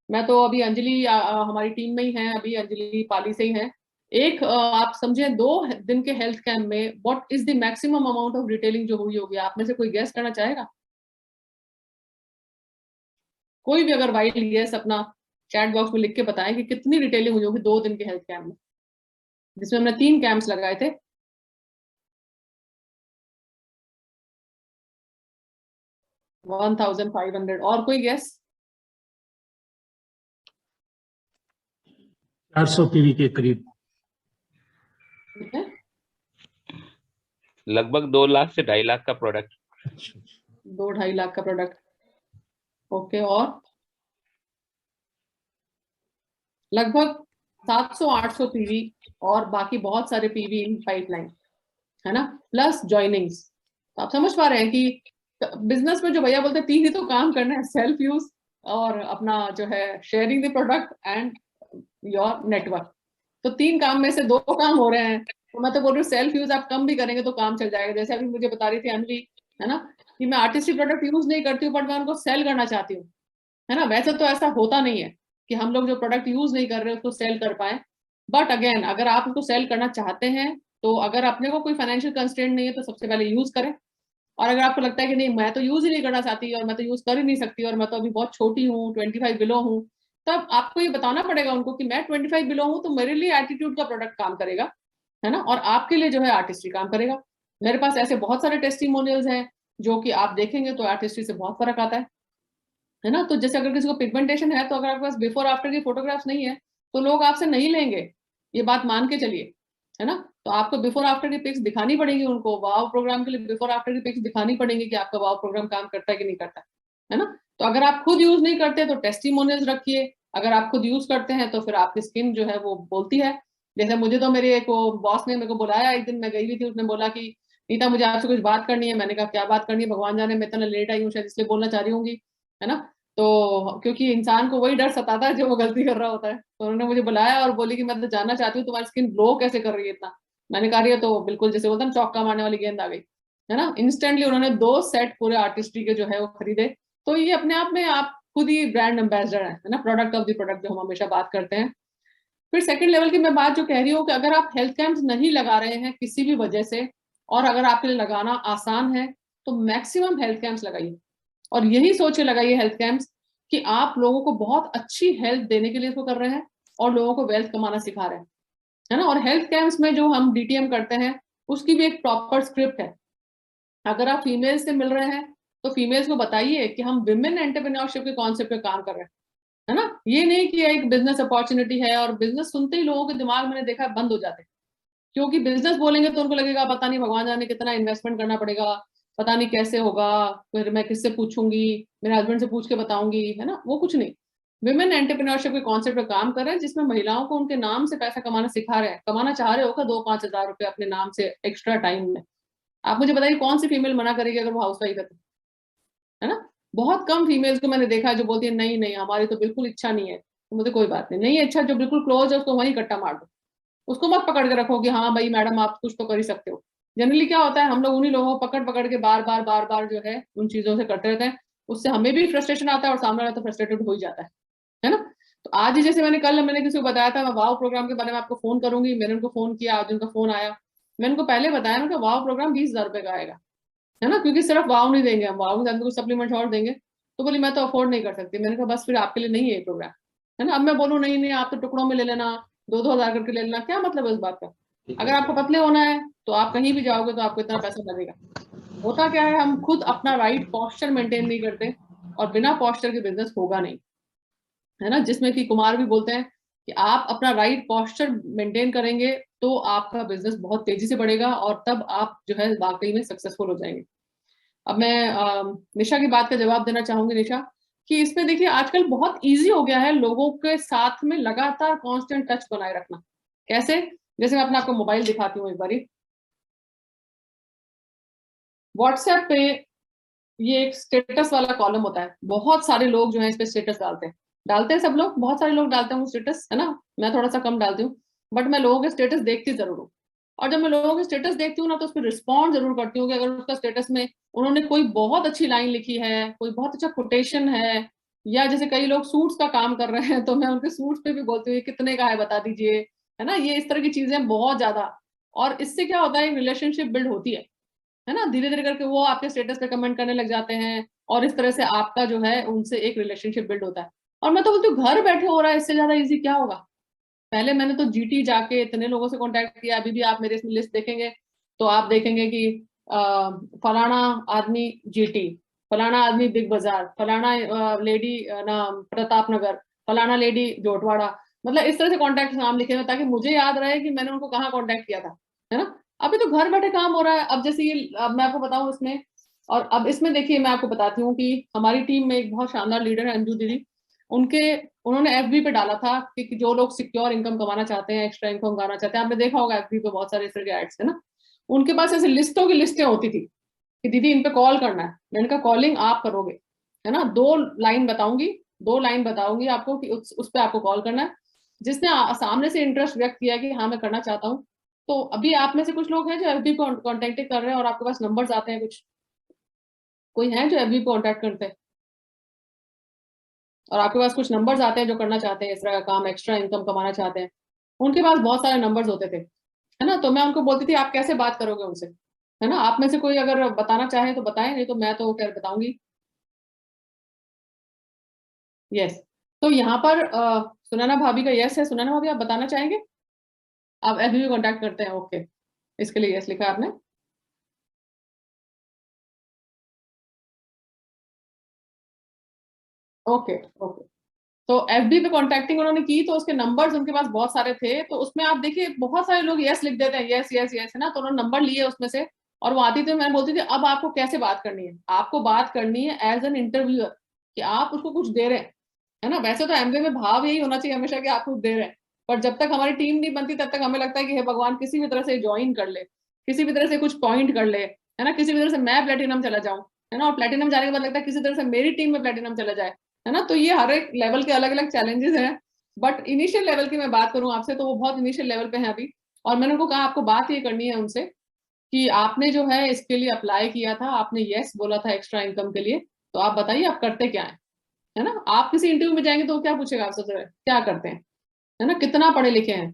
मैं तो अभी अंजलि हमारी टीम में ही है, अभी अंजलि पाली से ही है। एक आप समझे 2 दिन के हेल्थ कैंप में what is the maximum amount of retailing जो हुई होगी, आप में से कोई गेस करना चाहेगा? कोई भी अगर वाइल्ड गेस अपना चैट बॉक्स में लिख के बताएं कि कितनी रिटेलिंग हुई होगी 2 दिन के हेल्थ कैंप में, जिसमें हमने 3 कैंप्स लगाए थे। $1,500। और कोई गेस? 400 PV के करीब। लगभग 2 लाख से 2.5 लाख का प्रोडक्ट। 2-2.5 लाख का प्रोडक्ट। ओके, और लगभग 700-800 PV और बाकी बहुत सारे PV इन पाइपलाइन, है ना, प्लस ज्वाइनिंग्स। तो आप समझ पा रहे हैं कि बिजनेस में जो भैया बोलते हैं 3 ही तो काम करना है, सेल्फ यूज और अपना जो है sharing the product and your network. तो 3 काम में से 2 काम हो रहे हैं। तो मैं तो बोल रही हूँ सेल्फ यूज आप कम भी करेंगे तो काम चल जाएगा। जैसे अभी मुझे बता रही थी अनवी, है ना, कि मैं आर्टिस्टिक प्रोडक्ट यूज नहीं करती हूँ बट मैं उनको सेल करना चाहती हूँ, है ना। वैसे तो ऐसा होता नहीं है कि हम लोग जो प्रोडक्ट यूज नहीं कर रहे उसको सेल कर पाए। बट अगेन अगर आप उसको सेल करना चाहते हैं तो अगर अपने को कोई फाइनेंशियल कंस्ट्रेंट नहीं है तो सबसे पहले यूज करें। और अगर आपको लगता है कि नहीं मैं तो यूज ही नहीं करना चाहती और मैं तो यूज कर ही नहीं सकती और मैं तो अभी बहुत छोटी हूँ, 25 बिलो हूँ, तब आपको ये बताना पड़ेगा उनको कि मैं 25 बिलो हूँ तो मेरे लिए एटीट्यूड का प्रोडक्ट काम करेगा, है ना, और आपके लिए जो है आर्टिस्ट्री काम करेगा। मेरे पास ऐसे बहुत सारे टेस्टिमोनियल्स हैं जो कि आप देखेंगे तो आर्टिस्ट्री से बहुत फर्क आता है ना। तो जैसे अगर किसी को पिगमेंटेशन है तो अगर आपके पास बिफोर आफ्टर की फोटोग्राफ्स नहीं है तो लोग आपसे नहीं लेंगे, ये बात मान के चलिए, है ना। तो आपको बिफोर आफ्टर की पिक्स दिखानी पड़ेगी उनको। वाव प्रोग्राम के लिए बिफोर आफ्टर की पिक्स दिखानी पड़ेगी कि आपका वाव प्रोग्राम काम करता है कि नहीं करता है ना। तो अगर आप खुद यूज नहीं करते तो टेस्टिमोनियल्स रखिए, अगर आप खुद यूज करते हैं तो फिर आपकी स्किन जो है वो बोलती है। जैसे मुझे तो मेरे एक बॉस ने मेरे को बुलाया, एक दिन मैं गई हुई थी, उसने बोला कि नीता मुझे आपसे कुछ बात करनी है। मैंने कहा क्या बात करनी है, भगवान जाने मैं इतना लेट आई हूँ शायद इसलिए बोलना चाह रही होंगी, है ना। तो क्योंकि इंसान को वही डर सताता है जो वो गलती कर रहा होता है। तो उन्होंने मुझे बुलाया और बोली कि मैं तो जानना चाहती हूँ तुम्हारी स्किन ग्लो कैसे कर रही है इतना। मैंने कहा रही है तो बिल्कुल जैसे बोलते हैं चौका मारने वाली गेंद आ गई, है ना। इंस्टेंटली उन्होंने 2 सेट पूरे आर्टिस्ट्री के जो है वो खरीदे। तो ये अपने आप में आप खुद ही ब्रांड एम्बेसडर है ना, प्रोडक्ट ऑफ द प्रोडक्ट जो हम हमेशा बात करते हैं। फिर सेकंड लेवल की मैं बात जो कह रही हूँ कि अगर आप हेल्थ कैंप्स नहीं लगा रहे हैं किसी भी वजह से और अगर आपके लिए लगाना आसान है तो मैक्सिमम हेल्थ कैंप्स लगाइए। और यही सोच के लगाइए हेल्थ कैंप्स कि आप लोगों को बहुत अच्छी हेल्थ देने के लिए इसको कर रहे हैं और लोगों को वेल्थ कमाना सिखा रहे हैं, है ना। और हेल्थ कैंप्स में जो हम DTM करते हैं उसकी भी एक प्रॉपर स्क्रिप्ट है। अगर आप फीमेल्स से मिल रहे हैं तो फीमेल्स को बताइए कि हम विमेन एंटरप्रेन्योरशिप के कॉन्सेप्ट पे काम कर रहे हैं, है ना। ये नहीं कि एक बिजनेस अपॉर्चुनिटी है और बिजनेस सुनते ही लोगों के दिमाग मैंने देखा बंद हो जाते हैं। क्योंकि बिजनेस बोलेंगे तो उनको लगेगा पता नहीं भगवान जाने कितना इन्वेस्टमेंट करना पड़ेगा, पता नहीं कैसे होगा, फिर मैं किससे पूछूंगी, मेरे हस्बैंड से पूछ के बताऊंगी, है ना। वो कुछ नहीं, विमेन एंटरप्रेन्योरशिप के कॉन्सेप्ट पे काम कर रहे हैं जिसमें महिलाओं को उनके नाम से पैसा कमाना सिखा रहे हैं। कमाना चाह रहे होगा 2-5 हजार रुपए अपने नाम से एक्स्ट्रा टाइम में। आप मुझे बताइए कौन सी फीमेल मना करेगी अगर वो हाउस वाइफ है ना। बहुत कम फीमेल्स को मैंने देखा है जो बोलती है नहीं नहीं हमारी तो बिल्कुल इच्छा नहीं है। तो मुझे कोई बात नहीं, नहीं है इच्छा जो बिल्कुल क्लोज है उसको वहीं कट्टा मार दो, उसको मत पकड़ के रखो कि हाँ भाई मैडम आप कुछ तो कर ही सकते हो। जनरली क्या होता है हम लोग उन्हीं लोगों को पकड़ पकड़ के बार बार जो है उन चीजों से करते रहते हैं, उससे हमें भी फ्रस्ट्रेशन आता है और सामने वाला तो फ्रस्ट्रेटेड हो ही जाता है ना। तो आज ही जैसे मैंने किसी को बताया था मैं वाव प्रोग्राम के बारे में आपको फोन करूंगी, मैंने उनको फोन किया, आज उनका फोन आया। मैंने उनको पहले बताया ना कि वाव प्रोग्राम 20,000 रुपए का आएगा, है ना, क्योंकि सिर्फ वाव नहीं देंगे हम, वाव के साथ कुछ सप्लीमेंट और देंगे। तो बोली मैं तो अफोर्ड नहीं कर सकती। मैंने कहा बस फिर आपके लिए नहीं है ये प्रोग्राम, है ना। अब मैं बोलूँ नहीं नहीं आप तो टुकड़ों में ले लेना, 2-2 हजार करके ले लेना, क्या मतलब है इस बात का। अगर आपको पतले होना है तो आप कहीं भी जाओगे तो आपको इतना पैसा लगेगा। होता क्या है, हम खुद अपना राइट पॉस्चर मेंटेन नहीं करते, और बिना पॉस्चर के बिजनेस होगा नहीं, है ना। जिसमें कि कुमार भी बोलते हैं कि आप अपना राइट पॉस्चर मेंटेन करेंगे तो आपका बिजनेस बहुत तेजी से बढ़ेगा, और तब आप जो है वाकई में सक्सेसफुल हो जाएंगे। अब मैं निशा की बात का जवाब देना चाहूंगी। निशा, कि इसमें देखिए आजकल बहुत इजी हो गया है लोगों के साथ में लगातार कांस्टेंट टच बनाए रखना। कैसे? जैसे मैं अपना आपको मोबाइल दिखाती हूँ एक बारी। व्हाट्सएप पे ये एक स्टेटस वाला कॉलम होता है, बहुत सारे लोग जो है इस पे स्टेटस डालते हैं सब लोग, बहुत सारे लोग डालते हैं स्टेटस, है ना। मैं थोड़ा सा कम डालती हूँ, बट मैं लोगों के स्टेटस देखती जरूर हूँ। और जब मैं लोगों के स्टेटस देखती हूँ ना, तो उस पर रिस्पॉन्ड जरूर करती हूँ कि अगर उसका स्टेटस में उन्होंने कोई बहुत अच्छी लाइन लिखी है, कोई बहुत अच्छा कोटेशन है, या जैसे कई लोग सूट्स का काम कर रहे हैं तो मैं उनके सूट्स पे भी बोलती हूँ ये कितने का है बता दीजिए, है ना। ये इस तरह की चीजें बहुत ज्यादा, और इससे क्या होता है, रिलेशनशिप बिल्ड होती है ना। धीरे धीरे करके वो आपके स्टेटस पे कमेंट करने लग जाते हैं, और इस तरह से आपका जो है उनसे एक रिलेशनशिप बिल्ड होता है। और मैं तो बोलती हूँ घर बैठे हो रहा है, इससे ज्यादा इजी क्या होगा। पहले मैंने तो जीटी जाके इतने लोगों से कांटेक्ट किया, अभी भी आप मेरे इसमें लिस्ट देखेंगे तो आप देखेंगे कि फलाना आदमी जीटी, फलाना आदमी बिग बाजार, फलाना लेडी ना प्रताप नगर, फलाना लेडी जोटवाड़ा, मतलब इस तरह से कॉन्टेक्ट नाम लिखे हुए ताकि मुझे याद रहे कि मैंने उनको कहाँ कॉन्टेक्ट किया था, है ना। अभी तो घर बैठे काम हो रहा है। अब जैसे ये, अब मैं आपको बताऊं इसमें, और अब इसमें देखिए मैं आपको बताती हूँ कि हमारी टीम में एक बहुत शानदार लीडर है अंजू दीदी। उन्होंने एफबी पे डाला था कि जो लोग सिक्योर इनकम कमाना चाहते हैं, एक्स्ट्रा इनकम कमाना चाहते हैं, आपने देखा होगा एफबी पे बहुत सारे इस तरह के एड्स है ना। उनके पास ऐसे लिस्टों की लिस्टें होती थी कि दीदी इन पे कॉल करना है। मैंने कहा कॉलिंग आप करोगे, है ना। 2 लाइन बताऊंगी आपको कि उस पर आपको कॉल करना है। जिसने सामने से इंटरेस्ट व्यक्त किया कि हाँ मैं करना चाहता हूँ, तो अभी आप में से कुछ लोग हैं जो एफबी को कॉन्टेक्ट कर रहे हैं और आपके पास नंबर्स आते हैं, कुछ कोई है जो एफबी को कॉन्टेक्ट करते हैं और आपके पास कुछ नंबर्स आते हैं जो करना चाहते हैं इस तरह का काम, एक्स्ट्रा इनकम कमाना चाहते हैं। उनके पास बहुत सारे नंबर्स होते थे, है ना। तो मैं उनको बोलती थी आप कैसे बात करोगे उनसे, है ना। आप में से कोई अगर बताना चाहे तो बताएं, नहीं तो मैं तो खैर बताऊंगी। यस, तो यहाँ पर सुनैना भाभी का यस है। सुनैना भाभी आप बताना चाहेंगे, आप एफबी में कॉन्टेक्ट करते हैं, ओके। इसके लिए यस लिखा आपने। ओके ओके, तो एफबी पे कॉन्टेक्टिंग उन्होंने की, तो उसके नंबर्स उनके पास बहुत सारे थे। तो उसमें आप देखिए बहुत सारे लोग यस लिख देते हैं, यस यस यस, है ना। तो उन्होंने नंबर लिए उसमें से, और वो आती थी, मैं बोलती थी अब आपको कैसे बात करनी है। आपको बात करनी है एज एन इंटरव्यूअर, कि आप उसको कुछ दे रहे हैं, है ना। वैसे तो एमबीए में भाव यही होना चाहिए हमेशा कि आप कुछ दे रहे हैं, पर जब तक हमारी टीम नहीं बनती तब तक हमें लगता है कि हे भगवान किसी भी तरह से ज्वाइन कर ले, किसी भी तरह से कुछ पॉइंट कर ले, है ना। किसी भी तरह से मैं प्लेटिनम चला जाऊं, है ना। और प्लेटिनम जाने के बाद लगता है किसी तरह से मेरी टीम में प्लेटिनम चला जाए, है ना। तो ये हर एक लेवल के अलग अलग चैलेंजेस हैं, बट इनिशियल लेवल की मैं बात करूं आपसे तो वो बहुत इनिशियल लेवल पे है अभी। और मैंने उनको कहा आपको बात ये करनी है उनसे कि आपने जो है इसके लिए अप्लाई किया था, आपने यस बोला था एक्स्ट्रा इनकम के लिए, तो आप बताइए आप करते क्या है ना। आप किसी इंटरव्यू में जाएंगे तो वो क्या पूछेगा आपसे, क्या करते हैं, है ना, कितना पढ़े लिखे हैं,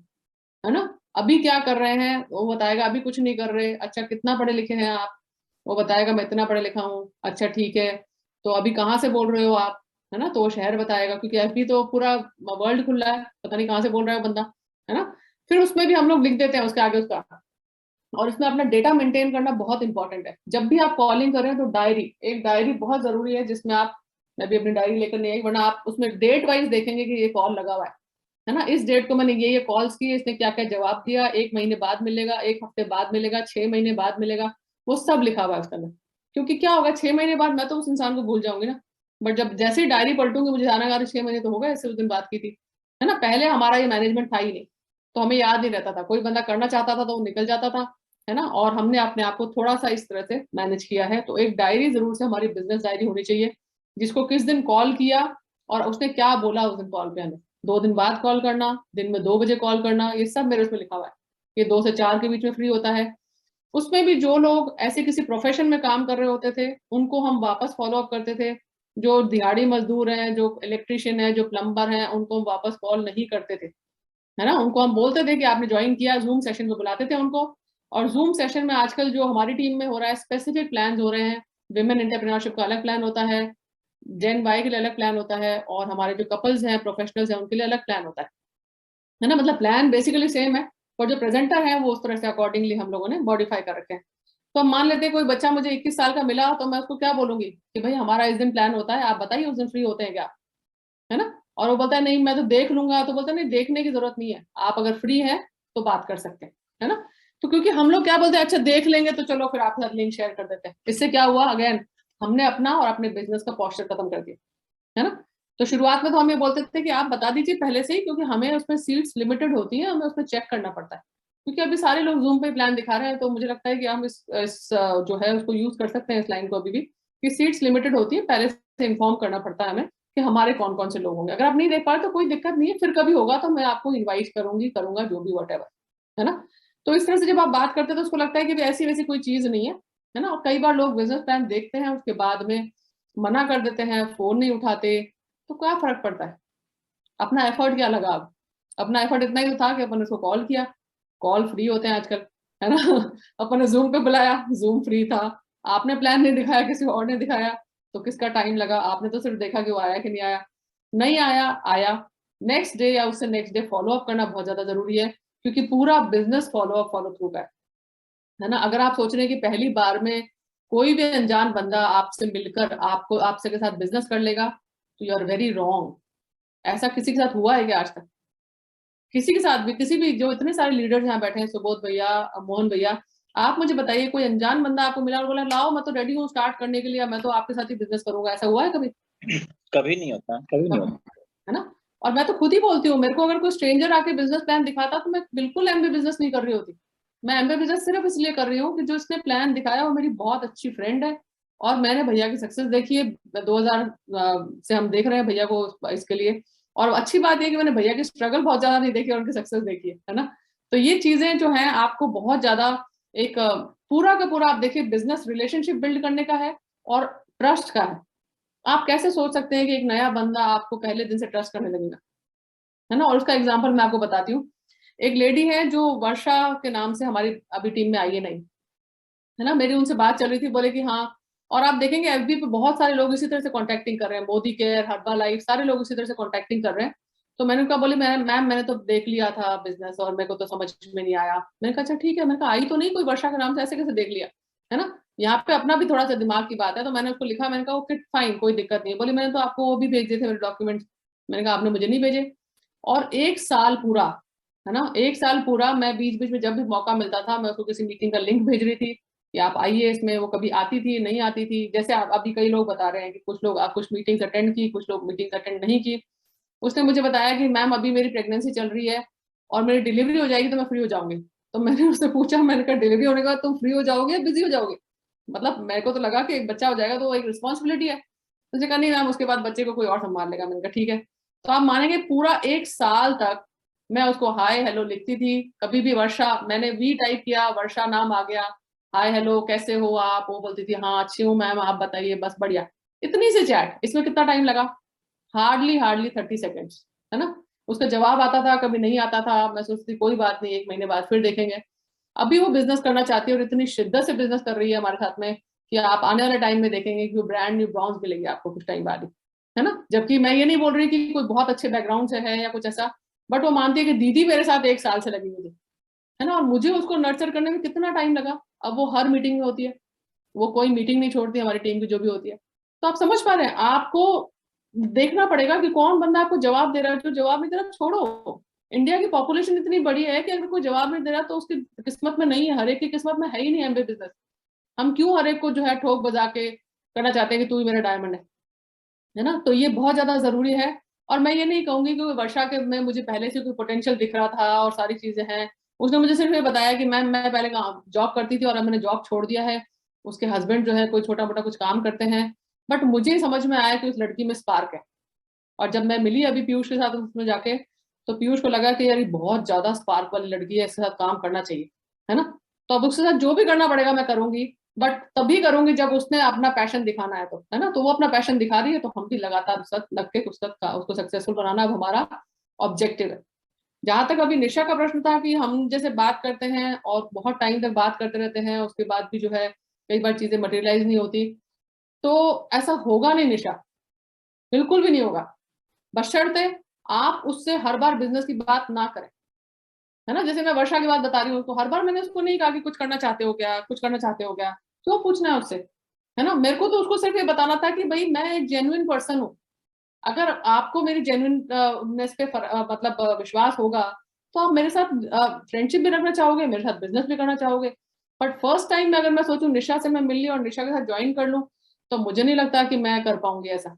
है ना, अभी क्या कर रहे हैं, वो बताएगा अभी कुछ नहीं कर रहे। अच्छा कितना पढ़े लिखे हैं आप, वो बताएगा मैं इतना पढ़े लिखा हूँ। अच्छा ठीक है, तो अभी कहाँ से बोल रहे हो आप, है ना। तो वो शहर बताएगा, क्योंकि अभी तो पूरा वर्ल्ड खुला है, पता नहीं कहाँ से बोल रहा है बंदा, है ना। फिर उसमें भी हम लोग लिख देते हैं उसके आगे उसका। और इसमें अपना डेटा मेंटेन करना बहुत इंपॉर्टेंट है। जब भी आप कॉलिंग कर रहे हैं तो एक डायरी बहुत जरूरी है, जिसमें आप, मैं भी अपनी डायरी लेकर नहीं आई, वरना आप उसमें डेट वाइज देखेंगे कि ये कॉल लगा हुआ है ना। इस डेट को मैंने ये कॉल्स किए, इसने क्या क्या जवाब दिया, 1 महीने बाद मिलेगा, 1 हफ्ते बाद मिलेगा, 6 महीने बाद मिलेगा, वो सब लिखा हुआ है उसके अंदर। क्योंकि क्या होगा, 6 महीने बाद मैं तो उस इंसान को भूल जाऊंगी ना, बट जब जैसे ही डायरी पलटूंगी मुझे जाना गा 6 महीने तो होगा इससे उस दिन बात की थी, है ना। पहले हमारा ये मैनेजमेंट था ही नहीं, तो हमें याद नहीं रहता था। कोई बंदा करना चाहता था तो वो निकल जाता था, है ना। और हमने अपने आप को थोड़ा सा इस तरह से मैनेज किया है। तो एक डायरी जरूर से हमारी बिजनेस डायरी होनी चाहिए, जिसको किस दिन कॉल किया और उसने क्या बोला उस दिन कॉल पे, हमें 2 दिन बाद कॉल करना, दिन में 2 बजे कॉल करना, ये सब मेरे उसमें लिखा हुआ है। ये 2 से 4 के बीच में फ्री होता है। उसमें भी जो लोग ऐसे किसी प्रोफेशन में काम कर रहे होते थे उनको हम वापस फॉलो अप करते थे। जो दिहाड़ी मजदूर हैं, जो इलेक्ट्रिशियन है, जो प्लम्बर हैं, उनको हम वापस कॉल नहीं करते थे, है ना। उनको हम बोलते थे कि आपने ज्वाइन किया, जूम सेशन में बुलाते थे उनको। और जूम सेशन में आजकल जो हमारी टीम में हो रहा है, स्पेसिफिक प्लान हो रहे हैं। विमेन एंटरप्रेन्योरशिप का अलग प्लान होता है, जेन वाई के लिए अलग प्लान होता है, और हमारे जो कपल्स हैं, प्रोफेशनल्स हैं, उनके लिए अलग प्लान होता है ना। मतलब प्लान बेसिकली सेम है, और जो प्रेजेंटर है वो उस तरह से अकॉर्डिंगली हम लोगों ने मॉडिफाई कर रखे हैं। तो हम मान लेते हैं कोई बच्चा मुझे 21 साल का मिला, तो मैं उसको क्या बोलूंगी कि भाई हमारा इस दिन प्लान होता है, आप बताइए उस दिन फ्री होते हैं क्या, है ना। और वो बोलता है नहीं मैं तो देख लूंगा, तो बोलता है नहीं देखने की जरूरत नहीं है, आप अगर फ्री है तो बात कर सकते हैं, है ना। तो क्योंकि हम लोग क्या बोलते हैं, अच्छा देख लेंगे तो चलो फिर आपके साथ लिंक शेयर कर देते हैं। इससे क्या हुआ, अगेन हमने अपना और अपने बिजनेस का पोस्चर खत्म कर दिया, है ना। तो शुरुआत में तो हम ये बोलते थे कि आप बता दीजिए पहले से ही, क्योंकि हमें उसमें सीट्स लिमिटेड होती है, हमें उसमें चेक करना पड़ता है। क्योंकि अभी सारे लोग जूम पे प्लान दिखा रहे हैं, तो मुझे लगता है कि हम इस जो है उसको यूज कर सकते हैं, इस लाइन को अभी भी, कि सीट्स लिमिटेड होती है, पहले से इन्फॉर्म करना पड़ता है हमें कि हमारे कौन कौन से लोग होंगे। अगर आप नहीं देख पाए तो कोई दिक्कत नहीं है, फिर कभी होगा तो मैं आपको इन्वाइट करूंगा, जो भी वट है ना। तो इस तरह से जब आप बात करते हैं तो उसको लगता है कि ऐसी वैसी कोई चीज नहीं है ना। और कई बार लोग बिजनेस प्लान देखते हैं, उसके बाद में मना कर देते हैं, फोन नहीं उठाते, तो क्या फर्क पड़ता है, अपना एफर्ट क्या लगा। अब अपना एफर्ट इतना ही तो था कि अपन उसको कॉल किया, कॉल फ्री होते हैं आजकल, है ना। अपन ने जूम पे बुलाया, जूम फ्री था, आपने प्लान नहीं दिखाया, किसी और ने दिखाया, तो किसका टाइम लगा। आपने तो सिर्फ देखा कि वो आया कि नहीं आया, नहीं आया, आया नेक्स्ट डे या उससे नेक्स्ट डे फॉलो अप करना बहुत ज्यादा जरूरी है, क्योंकि पूरा बिजनेस फॉलो थ्रू का है ना। अगर आप सोच रहे हैं कि पहली बार में कोई भी अनजान बंदा आपसे मिलकर आपसे के साथ बिजनेस कर लेगा, तो यू आर वेरी रॉन्ग। ऐसा किसी के साथ हुआ है क्या आज तक, किसी के साथ भी, किसी भी, जो इतने सारे लीडर्स यहाँ बैठे हैं, सुबोध भैया, मोहन भैया, आप मुझे बताइए कोई अनजान बंदा आपको मिला और बोला लाओ मैं तो रेडी हूँ स्टार्ट करने के लिए, मैं तो आपके साथ ही बिजनेस करूंगा, ऐसा हुआ है कभी? कभी नहीं होता, कभी नहीं होता, है ना। और मैं तो खुद ही बोलती हूँ, मेरे को अगर कोई स्ट्रेंजर आके बिजनेस प्लान दिखाता तो मैं बिल्कुल एमबी बिजनेस नहीं कर रही होती। मैं एमबी बिजनेस सिर्फ इसलिए कर रही हूँ कि जो इसने प्लान दिखाया वो मेरी बहुत अच्छी फ्रेंड है, और मैंने भैया की सक्सेस देखी है। 2000 से हम देख रहे हैं भैया को इसके लिए, और अच्छी बात है कि मैंने भैया की स्ट्रगल बहुत ज्यादा नहीं देखी और उनकी सक्सेस देखी है ना। तो ये चीजें जो है आपको बहुत ज्यादा एक पूरा का पूरा आप देखिए बिजनेस रिलेशनशिप बिल्ड करने का है और ट्रस्ट का है। आप कैसे सोच सकते हैं कि एक नया बंदा आपको पहले दिन से ट्रस्ट करने लगेगा, है ना। और उसका एग्जांपल मैं आपको बताती हूँ। एक लेडी है जो वर्षा के नाम से हमारी अभी टीम में आई है, नहीं है ना, मेरी उनसे बात चल रही थी, बोले कि हाँ, और आप देखेंगे एफबी पे बहुत सारे लोग इसी तरह से कॉन्टेक्टिंग कर रहे हैं, मोदी केयर, हर्बा लाइफ, सारे लोग इसी तरह से कॉन्टेक्टिंग कर रहे हैं। तो मैंने उनका बोली मैम मैंने तो देख लिया था बिजनेस और मेरे को तो समझ में नहीं आया। मैंने कहा अच्छा ठीक है, मैंने कहा आई तो नहीं कोई वर्षा के नाम से, ऐसे कैसे देख लिया, है ना। यहाँ पे अपना भी थोड़ा सा दिमाग की बात है। तो मैंने उसको लिखा, मैंने कहा ओके फाइन, कोई दिक्कत नहीं है। बोली मैंने तो आपको वो भी भेज दिए थे मेरे डॉक्यूमेंट। मैंने कहा आपने मुझे नहीं भेजे। और 1 साल पूरा, है ना, 1 साल पूरा मैं बीच बीच में जब भी मौका मिलता था मैं उसको किसी मीटिंग का लिंक भेज रही थी कि आप आइए इसमें। वो कभी आती थी, नहीं आती थी, जैसे आप अभी कई लोग बता रहे हैं कि कुछ लोग कुछ मीटिंग्स अटेंड की, कुछ लोग मीटिंग्स अटेंड नहीं की। उसने मुझे बताया कि मैम अभी मेरी प्रेगनेंसी चल रही है और मेरी डिलीवरी हो जाएगी तो मैं फ्री हो जाऊंगी। तो मैंने उससे पूछा, मैंने कहा डिलीवरी होने के बाद तुम फ्री हो जाओगे या बिजी हो जाओगे? मतलब मेरे को तो लगा कि एक बच्चा हो जाएगा तो वो एक रिस्पॉन्सिबिलिटी है। तो उसने कहा नहीं मैम उसके बाद बच्चे को कोई और संभाल लेगा। मैंने कहा ठीक है। तो आप मानेंगे पूरा 1 साल तक मैं उसको हाय हेलो लिखती थी, कभी भी वर्षा, मैंने वी टाइप किया, वर्षा नाम आ गया, हाय हेलो कैसे हो आप, वो बोलती थी हाँ अच्छी हूँ मैम आप बताइए, बस बढ़िया। इतनी सी चैट, इसमें कितना टाइम लगा, हार्डली 30 सेकेंड्स, है ना। उसका जवाब आता था, कभी नहीं आता था, मैं सोचती कोई बात नहीं 1 महीने बाद फिर देखेंगे। अभी वो बिजनेस करना चाहती है और इतनी शिद्दत से बिजनेस कर रही है हमारे साथ में कि आप आने वाले टाइम में देखेंगे कि वो ब्रांड न्यू ब्राउन्स मिलेगी आपको कुछ टाइम बाद ही, है ना। जबकि मैं ये नहीं बोल रही कि कोई बहुत अच्छे बैकग्राउंड से है या कुछ ऐसा, बट वो मानती है कि दीदी मेरे साथ 1 साल से लगी हुई थी, है ना। और मुझे उसको नर्चर करने में कितना टाइम लगा। अब वो हर मीटिंग में होती है, वो कोई मीटिंग नहीं छोड़ती हमारी टीम की जो भी होती है। तो आप समझ पा रहे हैं, आपको देखना पड़ेगा कि कौन बंदा आपको जवाब दे रहा है। जो जवाब नहीं दे रहा छोड़ो। इंडिया की पॉपुलेशन इतनी बड़ी है कि अगर कोई जवाब नहीं दे रहा तो उसकी किस्मत में नहीं है, हर एक की किस्मत में है ही नहीं एमबी बिजनेस। हम क्यों हर एक को जो है ठोक बजा के करना चाहते हैं कि तू ही मेरा डायमंड है ना। तो ये बहुत ज्यादा जरूरी है। और मैं ये नहीं कहूंगी कि वर्षा के में मुझे पहले से कोई पोटेंशियल दिख रहा था और सारी चीजें हैं। उसने मुझे सिर्फ ये बताया कि मैम मैं पहले जॉब करती थी और अब मैंने जॉब छोड़ दिया है। उसके हस्बैंड जो है कोई छोटा मोटा कुछ काम करते हैं, बट मुझे समझ में आया कि उस लड़की में स्पार्क है। और जब मैं मिली अभी पीयूष के साथ उसमें जाके, तो पीयूष को लगा कि यार ये बहुत ज्यादा स्पार्क वाली लड़की है, इसके साथ काम करना चाहिए, है ना। तो अब उसके साथ जो भी करना पड़ेगा मैं करूंगी, बट तभी करूंगी जब उसने अपना पैशन दिखाना है तो, है ना। तो वो अपना पैशन दिखा रही है तो हम भी लगातार लग के उसको सक्सेसफुल बनाना अब हमारा ऑब्जेक्टिव है। जहां तक अभी निशा का प्रश्न था कि हम जैसे बात करते हैं और बहुत टाइम तक बात करते रहते हैं, उसके बाद भी जो है कई बार चीजें मटेरियलाइज नहीं होती, तो ऐसा होगा नहीं निशा। बिल्कुल भी नहीं होगा, बशर्ते आप उससे हर बार बिजनेस की बात ना करें, है ना। जैसे मैं वर्षा की बात बता रही हूँ, तो हर बार मैंने उसको नहीं कहा कि कुछ करना चाहते हो क्या, कुछ करना चाहते हो क्या, क्यों पूछना है उससे, है ना। मेरे को तो उसको सिर्फ ये बताना था कि भाई मैं एक जेन्युइन पर्सन हूँ, अगर आपको मेरी जेन्युइननेस पे मतलब विश्वास होगा तो आप मेरे साथ फ्रेंडशिप भी रखना चाहोगे, मेरे साथ बिजनेस भी करना चाहोगे। बट फर्स्ट टाइम में अगर मैं सोचूं निशा से मैं मिल ली और निशा के साथ ज्वाइन कर लूं, तो मुझे नहीं लगता कि मैं कर पाऊंगी ऐसा,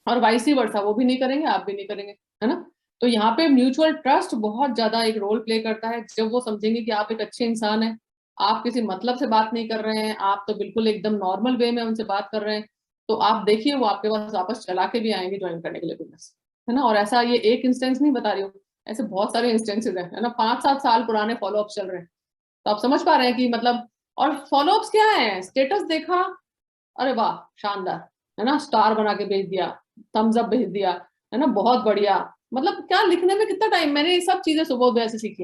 और वाइस वर्सा, वो भी नहीं करेंगे, आप भी नहीं करेंगे, है ना। तो यहाँ पे म्यूचुअल ट्रस्ट बहुत ज्यादा एक रोल प्ले करता है। जब वो समझेंगे कि आप एक अच्छे इंसान हैं, आप किसी मतलब से बात नहीं कर रहे हैं, आप तो बिल्कुल एकदम नॉर्मल वे में उनसे बात कर रहे हैं, तो आप देखिए वो आपके पास वापस चला के भी आएंगे ज्वाइन करने के लिए बिजनेस, है ना। और ऐसा ये एक इंस्टेंस नहीं बता रही हूँ, ऐसे बहुत सारे इंस्टेंसेज है ना। 5-7 साल पुराने फॉलोअप्स चल रहे हैं, तो आप समझ पा रहे हैं कि मतलब, और फॉलोअप्स क्या है, स्टेटस देखा, अरे वाह शानदार, है ना, स्टार बना के भेज दिया, थम्स अप भेज दिया, है ना, बहुत बढ़िया। मतलब क्या लिखने में कितना टाइम, मैंने ये सब चीजें सुबह से सीखी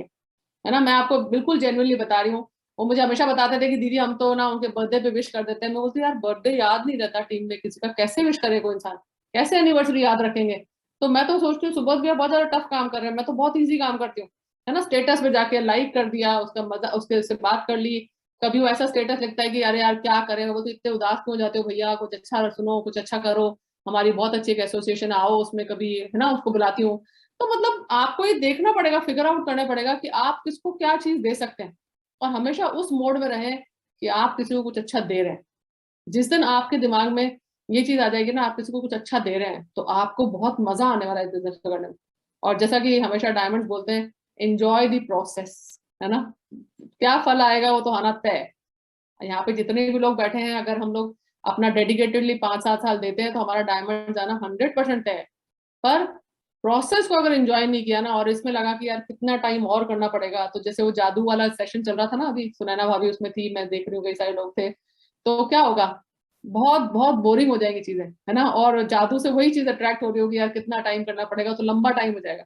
है ना। मैं आपको बिल्कुल जेन्युइनली बता रही हूँ। वो मुझे हमेशा बताते थे कि दीदी हम तो ना उनके बर्थडे पे विश कर देते हैं। मैं बोलती यार बर्थडे याद नहीं रहता टीम में किसी का, कैसे विश करे कोई इंसान, कैसे एनिवर्सरी याद रखेंगे। तो मैं तो सोचती हूँ सुबह भी बहुत ज्यादा टफ काम कर रहे हैं, मैं तो बहुत ईजी काम करती हूँ, है ना। स्टेटस पे जाके लाइक कर दिया, उसका मजा, उसके से बात कर ली। कभी वो ऐसा स्टेटस लिखता है कि अरे यार क्या करें, मैं बोलती इतने उदास क्यों जाते हो भैया, कुछ अच्छा सुनो, कुछ अच्छा करो, हमारी बहुत अच्छी एक एसोसिएशन आओ उसमें कभी, है ना, उसको बुलाती हूँ। तो मतलब आपको ये देखना पड़ेगा, फिगर आउट करना पड़ेगा कि आप किसको क्या चीज दे सकते हैं, और हमेशा उस मोड में रहें कि आप किसी को कुछ अच्छा दे रहे हैं। जिस दिन आपके दिमाग में ये चीज आ जाएगी ना, आप किसी को कुछ अच्छा दे रहे हैं, तो आपको बहुत मजा आने वाला है बिजनेस करने में। और जैसा कि हमेशा डायमंड्स बोलते हैं, एंजॉय द प्रोसेस, है ना। क्या फल आएगा वो तो आना तय है। यहाँ पे जितने भी लोग बैठे हैं, अगर हम लोग अपना डेडिकेटेडली 5-7 साल देते हैं, तो हमारा डायमंड जाना 100% तय है। पर प्रोसेस को अगर एंजॉय नहीं किया ना, और इसमें लगा कि यार कितना टाइम और करना पड़ेगा, तो जैसे वो जादू वाला सेशन चल रहा था ना अभी, सुनैना भाभी उसमें थी, मैं देख रही हूँ कई सारे लोग थे, तो क्या होगा, बहुत बहुत बोरिंग हो जाएगी चीजें, है ना। और जादू से वही चीज अट्रैक्ट हो रही होगी, यार कितना टाइम करना पड़ेगा, तो लंबा टाइम हो जाएगा,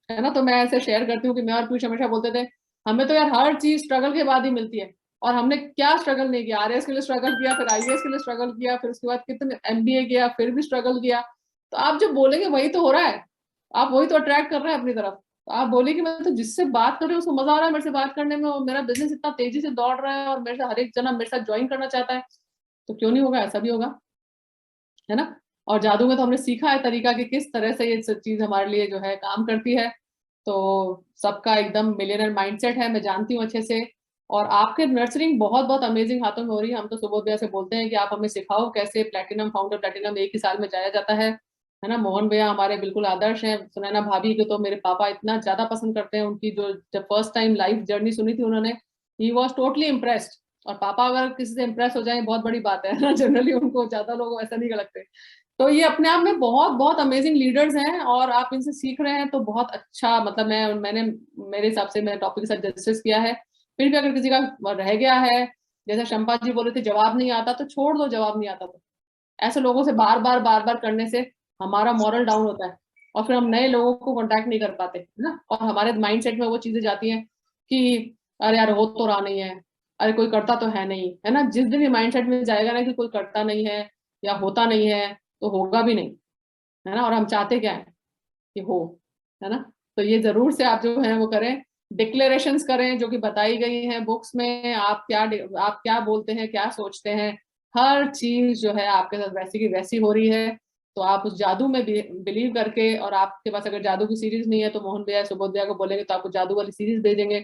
है ना। तो मैं ऐसे शेयर करती हूँ कि मैं और पीयूष हमेशा बोलते थे, हमें तो यार हर चीज स्ट्रगल के बाद ही मिलती है, और हमने क्या स्ट्रगल नहीं किया, आरएस के लिए स्ट्रगल किया, फिर आईएएस के लिए स्ट्रगल किया, फिर उसके बाद कितने एमबीए किया, फिर भी स्ट्रगल किया। तो आप जो बोलेंगे वही तो हो रहा है, आप वही तो अट्रैक्ट कर रहे हैं अपनी तरफ। तो आप बोलिए कि मैं तो जिससे बात कर रही हूँ उसको मजा आ रहा है मेरे से बात करने में, और मेरा बिजनेस इतना तेजी से दौड़ रहा है, और मेरे से हर एक जना मेरे साथ ज्वाइन करना चाहता है, तो क्यों नहीं होगा, ऐसा भी होगा, है ना। और जादू में तो हमने सीखा है तरीका कि किस तरह से ये चीज हमारे लिए जो है काम करती है। तो सबका एकदम मिलियनर माइंडसेट है, मैं जानती हूँ अच्छे से। और आपके नर्सरिंग बहुत बहुत अमेजिंग हाथों में हो रही है। हम तो सुबोध से बोलते हैं कि आप हमें सिखाओ कैसे प्लेटिनम, फाउंडर प्लेटिनम एक ही साल में जाया जाता है ना। मोहन भैया हमारे बिल्कुल आदर्श हैं। सुनैना भाभी को तो मेरे पापा इतना ज्यादा पसंद करते हैं, उनकी जो जब फर्स्ट टाइम लाइफ जर्नी सुनी थी उन्होंने, ही वॉज टोटली इम्प्रेस्ड। और पापा अगर किसी से इम्प्रेस हो जाए बहुत बड़ी बात है ना, जनरली उनको ज्यादा लोग ऐसा नहीं लगते। तो ये अपने आप में बहुत बहुत अमेजिंग लीडर्स हैं, और आप इनसे सीख रहे हैं तो बहुत अच्छा। मतलब मैंने मेरे हिसाब से मैं टॉपिक के साथ जस्टिस किया है। फिर भी अगर किसी का रह गया है, जैसे शंपा जी बोल रहे थे जवाब नहीं आता, तो छोड़ दो, जवाब नहीं आता तो ऐसे लोगों से बार बार करने से हमारा मॉरल डाउन होता है, और फिर हम नए लोगों को कांटेक्ट नहीं कर पाते, है ना। और हमारे माइंडसेट में वो चीजें जाती हैं कि अरे यार हो तो रहा नहीं है, अरे कोई करता तो है नहीं, है ना। जिस दिन ये माइंडसेट में जाएगा ना कि कोई करता नहीं है या होता नहीं है, तो होगा भी नहीं, है ना। और हम चाहते क्या है कि हो, है ना। तो ये जरूर से आप जो है वो करें, डिक्लेरेशंस करें जो कि बताई गई हैं बुक्स में। आप क्या बोलते हैं, क्या सोचते हैं, हर चीज जो है आपके साथ वैसी की वैसी हो रही है। तो आप उस जादू में बिलीव करके, और आपके पास अगर जादू की सीरीज नहीं है तो मोहन भैया, सुबोध भैया को बोलेंगे तो आपको जादू वाली सीरीज भेजेंगे।